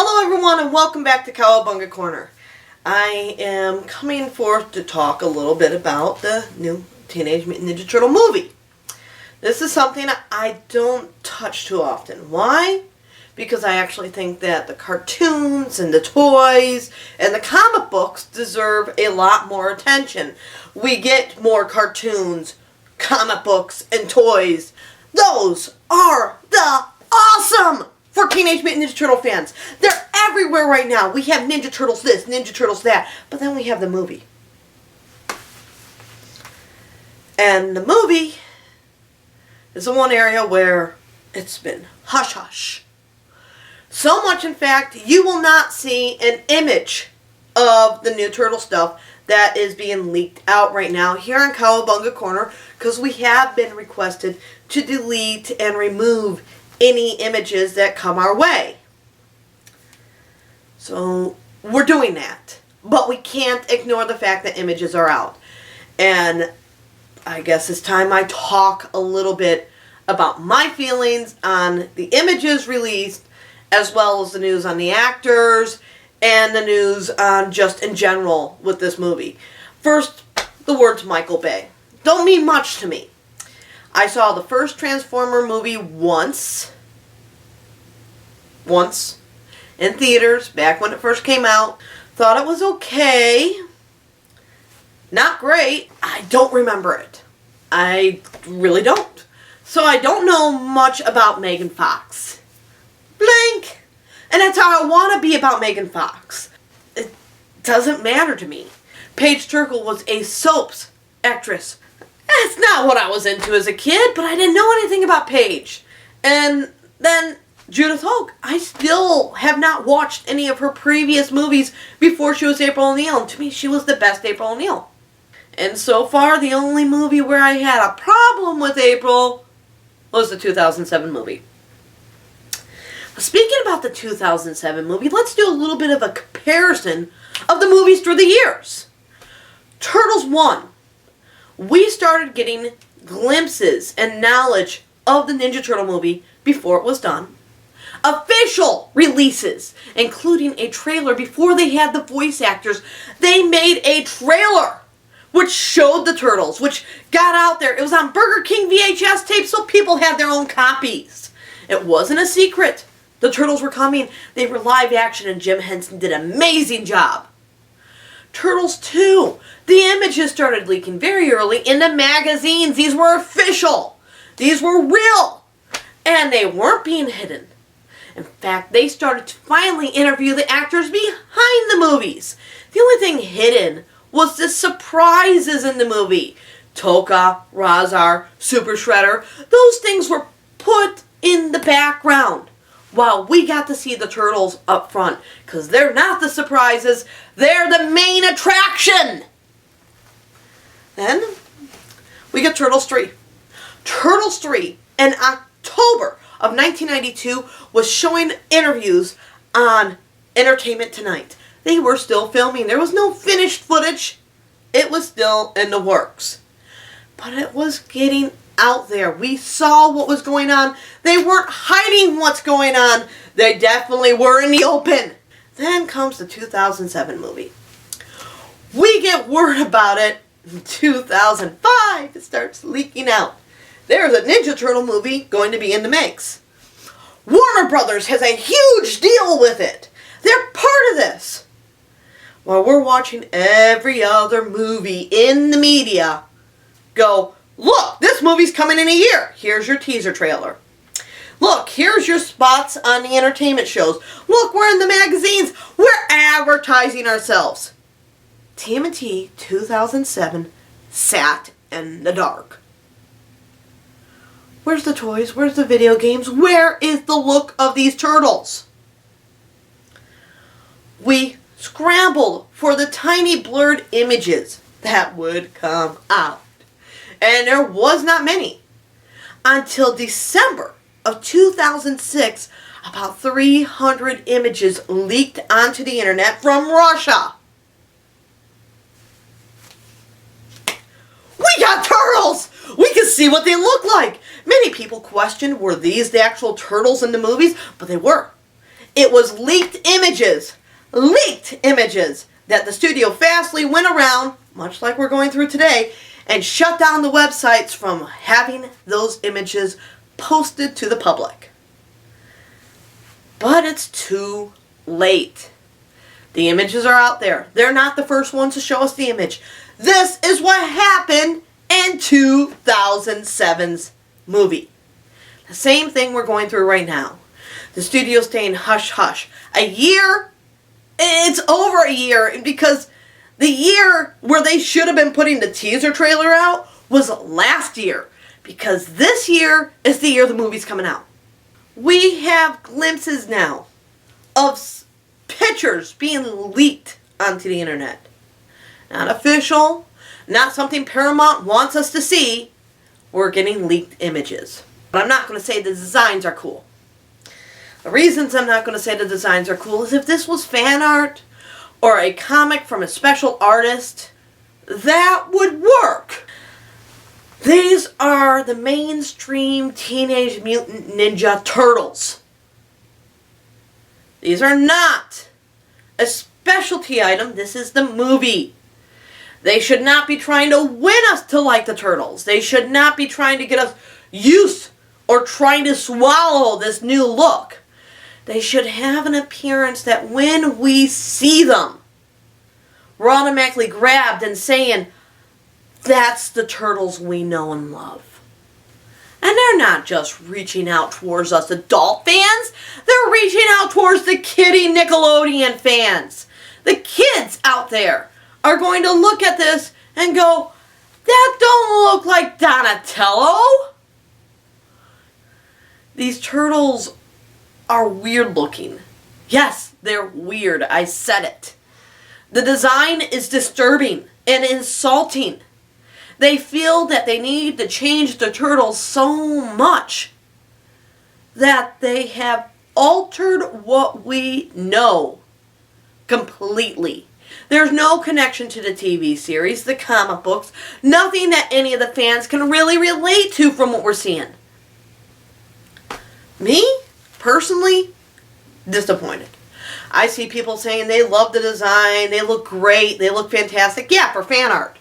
Hello everyone and welcome back to Cowabunga Corner. I am coming forth to talk a little bit about the new Teenage Mutant Ninja Turtle movie. This is something I don't touch too often. Why? Because I actually think that the cartoons and the toys and the comic books deserve a lot more attention. We get more cartoons, comic books, and toys. Those are the awesome for Teenage Mutant Ninja Turtle fans. They're everywhere right now. We have Ninja Turtles this, Ninja Turtles that, but then we have the movie. And the movie is the one area where it's been hush-hush. So much, in fact, you will not see an image of the new Turtle stuff that is being leaked out right now here on Cowabunga Corner because we have been requested to delete and remove any images that come our way. So we're doing that. But we can't ignore the fact that images are out. And I guess it's time I talk a little bit about my feelings on the images released, as well as the news on the actors and the news on just in general with this movie. First, the words Michael Bay. Don't mean much to me. I saw the first Transformer movie once in theaters back when it first came out. Thought it was okay. Not great. I don't remember it. I really don't. So I don't know much about Megan Fox. Blink! And that's how I want to be about Megan Fox. It doesn't matter to me. Paige Turkle was a soaps actress. That's not what I was into as a kid, but I didn't know anything about Paige. And then Judith Hoag. I still have not watched any of her previous movies before she was April O'Neil. And to me, she was the best April O'Neil. And so far, the only movie where I had a problem with April was the 2007 movie. Speaking about the 2007 movie, let's do a little bit of a comparison of the movies through the years. Turtles 1. We started getting glimpses and knowledge of the Ninja Turtle movie before it was done. Official releases, including a trailer before they had the voice actors. They made a trailer which showed the Turtles, which got out there. It was on Burger King VHS tape, so people had their own copies. It wasn't a secret. The Turtles were coming. They were live action, and Jim Henson did an amazing job. Turtles 2. The images started leaking very early in the magazines. These were official. These were real. And they weren't being hidden. In fact, they started to finally interview the actors behind the movies. The only thing hidden was the surprises in the movie. Tokka, Rahzar, Super Shredder. Those things were put in the background, while we got to see the Turtles up front, because they're not the surprises, they're the main attraction. Then, we get Turtles 3. Turtles 3, in October of 1992, was showing interviews on Entertainment Tonight. They were still filming. There was no finished footage. It was still in the works. But it was getting out there. We saw what was going on. They weren't hiding what's going on. They definitely were in the open. Then comes the 2007 movie. We get word about it in 2005. It starts leaking out. There's a Ninja Turtle movie going to be in the mix. Warner Brothers has a huge deal with it. They're part of this. While we're watching every other movie in the media go, look, this movie's coming in a year. Here's your teaser trailer. Look, here's your spots on the entertainment shows. Look, we're in the magazines. We're advertising ourselves. TMNT 2007 sat in the dark. Where's the toys? Where's the video games? Where is the look of these turtles? We scrambled for the tiny blurred images that would come out. And there was not many. Until December of 2006, about 300 images leaked onto the internet from Russia. We got turtles! We can see what they look like. Many people questioned, were these the actual turtles in the movies? But they were. It was leaked images that the studio fastly went around, much like we're going through today, and shut down the websites from having those images posted to the public. But it's too late. The images are out there. They're not the first ones to show us the image. This is what happened in 2007's movie. The same thing we're going through right now. The studio's staying hush hush. A year? It's over a year, because the year where they should have been putting the teaser trailer out was last year, because this year is the year the movie's coming out. We have glimpses now of pictures being leaked onto the internet. Not official, not something Paramount wants us to see. We're getting leaked images. But I'm not going to say the designs are cool. The reasons I'm not going to say the designs are cool is if this was fan art or a comic from a special artist, that would work. These are the mainstream Teenage Mutant Ninja Turtles. These are not a specialty item. This is the movie. They should not be trying to win us to like the Turtles. They should not be trying to get us used or trying to swallow this new look. They should have an appearance that when we see them, we're automatically grabbed and saying, that's the Turtles we know and love. And they're not just reaching out towards us adult fans. They're reaching out towards the kiddie Nickelodeon fans. The kids out there are going to look at this and go, that don't look like Donatello. These turtles are weird looking. Yes, they're weird. I said it. The design is disturbing and insulting. They feel that they need to change the turtles so much that they have altered what we know completely. There's no connection to the TV series, the comic books, nothing that any of the fans can really relate to from what we're seeing. Me, personally, disappointed. I see people saying they love the design, they look great, they look fantastic. Yeah, for fan art.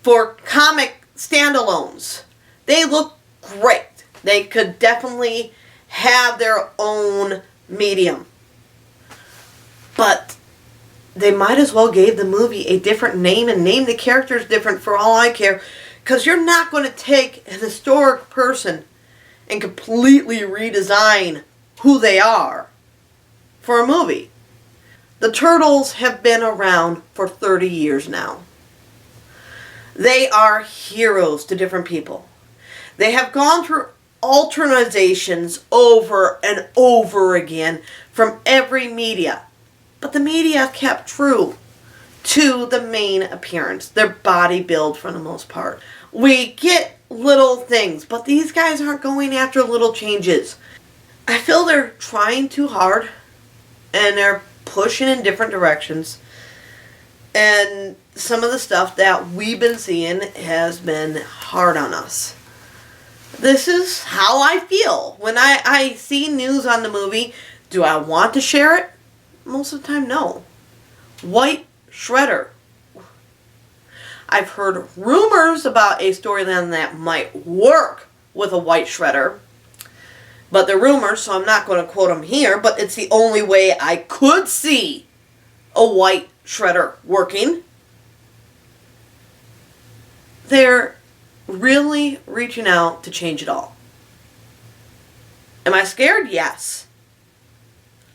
For comic standalones, they look great. They could definitely have their own medium. But they might as well give the movie a different name and name the characters different for all I care. Because you're not going to take an historic person and completely redesign who they are for a movie. The Turtles have been around for 30 years now. They are heroes to different people. They have gone through alternizations over and over again from every media. But the media kept true to the main appearance, their body build for the most part. We get little things, but these guys aren't going after little changes. I feel they're trying too hard, and they're pushing in different directions. And some of the stuff that we've been seeing has been hard on us. This is how I feel. When I see news on the movie, do I want to share it? Most of the time, no. White Shredder. I've heard rumors about a storyline that might work with a White Shredder. But they're rumors, so I'm not going to quote them here. But it's the only way I could see a White Shredder working. They're really reaching out to change it all. Am I scared? Yes.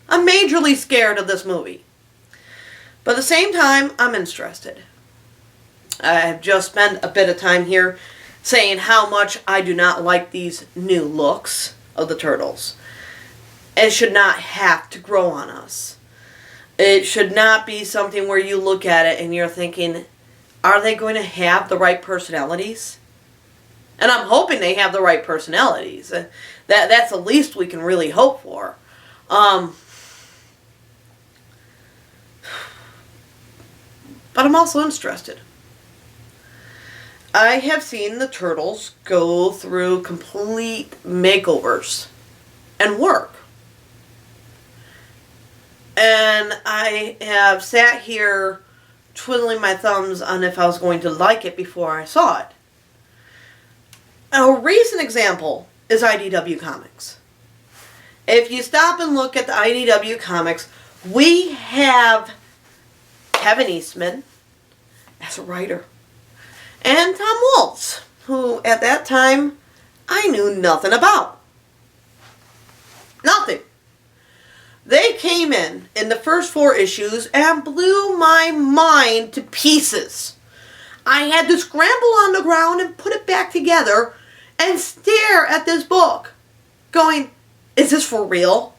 I'm majorly scared of this movie. But at the same time, I'm interested. I've just spent a bit of time here saying how much I do not like these new looks of the Turtles. It should not have to grow on us. It should not be something where you look at it and you're thinking, are they going to have the right personalities? And I'm hoping they have the right personalities. That's the least we can really hope for. But I'm also interested. I have seen the Turtles go through complete makeovers and work. And I have sat here twiddling my thumbs on if I was going to like it before I saw it. A recent example is IDW Comics. If you stop and look at the IDW Comics, we have Kevin Eastman as a writer. And Tom Waltz, who at that time I knew nothing about. Nothing. They came in the first 4 issues and blew my mind to pieces. I had to scramble on the ground and put it back together and stare at this book, going, is this for real?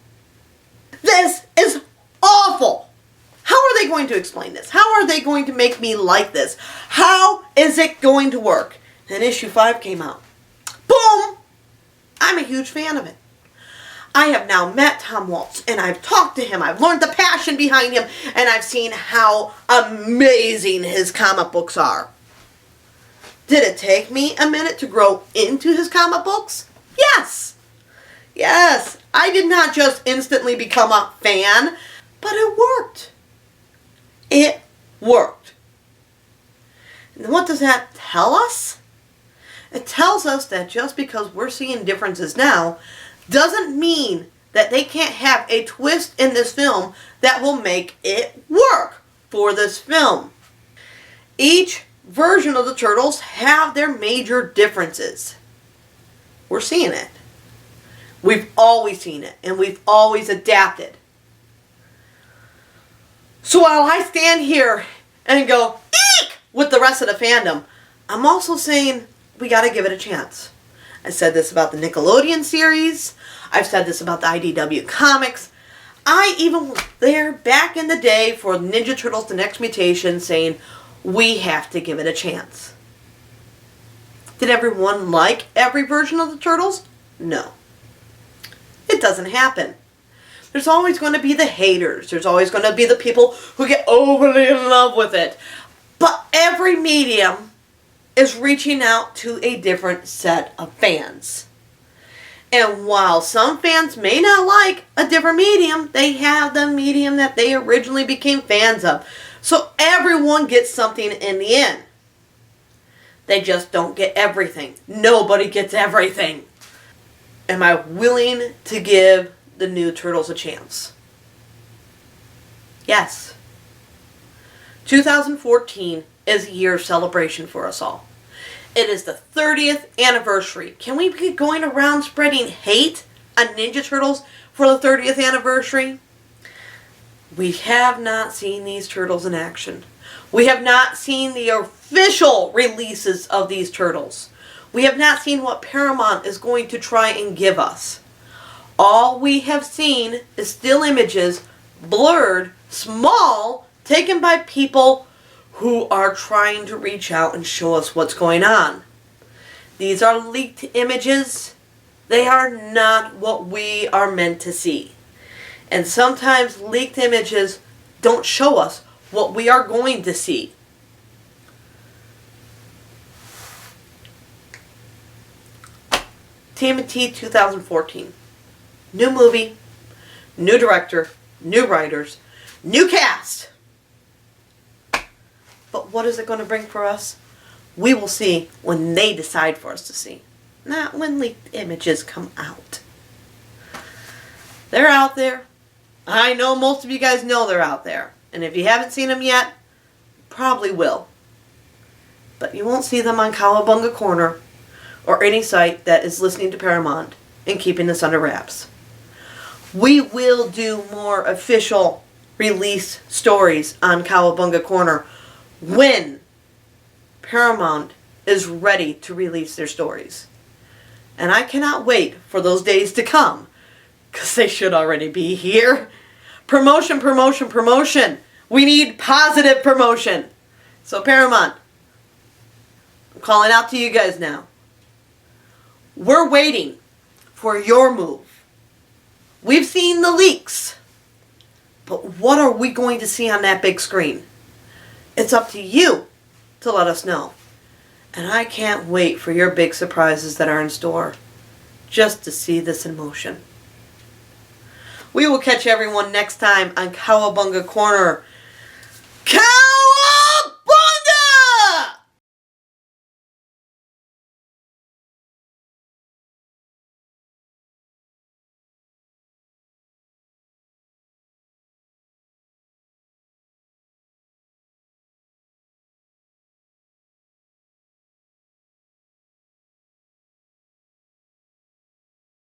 This is awful. How are they going to explain this? How are they going to make me like this? How is it going to work? And issue 5 came out. Boom! I'm a huge fan of it. I have now met Tom Waltz, and I've talked to him. I've learned the passion behind him, and I've seen how amazing his comic books are. Did it take me a minute to grow into his comic books? Yes. Yes. I did not just instantly become a fan, but it worked. It worked. And what does that tell us? It tells us that just because we're seeing differences now doesn't mean that they can't have a twist in this film that will make it work for this film. Each version of the Turtles have their major differences. We're seeing it. We've always seen it, and we've always adapted. So while I stand here and go, eek, with the rest of the fandom, I'm also saying we got to give it a chance. I said this about the Nickelodeon series. I've said this about the IDW Comics. I even was there back in the day for Ninja Turtles The Next Mutation saying, we have to give it a chance. Did everyone like every version of the Turtles? No. It doesn't happen. There's always going to be the haters. There's always going to be the people who get overly in love with it. But every medium is reaching out to a different set of fans. And while some fans may not like a different medium, they have the medium that they originally became fans of. So everyone gets something in the end. They just don't get everything. Nobody gets everything. Am I willing to give the new Turtles a chance? Yes. 2014 is a year of celebration for us all. It is the 30th anniversary. Can we be going around spreading hate on Ninja Turtles for the 30th anniversary? We have not seen these Turtles in action. We have not seen the official releases of these Turtles. We have not seen what Paramount is going to try and give us. All we have seen is still images, blurred, small, taken by people who are trying to reach out and show us what's going on. These are leaked images. They are not what we are meant to see. And sometimes leaked images don't show us what we are going to see. TMNT 2014. New movie, new director, new writers, new cast. But what is it going to bring for us? We will see when they decide for us to see. Not when leaked images come out. They're out there. I know most of you guys know they're out there. And if you haven't seen them yet, probably will. But you won't see them on Cowabunga Corner or any site that is listening to Paramount and keeping this under wraps. We will do more official release stories on Cowabunga Corner when Paramount is ready to release their stories. And I cannot wait for those days to come, because they should already be here. Promotion, promotion, promotion. We need positive promotion. So Paramount, I'm calling out to you guys now. We're waiting for your move. We've seen the leaks, but what are we going to see on that big screen? It's up to you to let us know. And I can't wait for your big surprises that are in store just to see this in motion. We will catch everyone next time on Cowabunga Corner. Cow!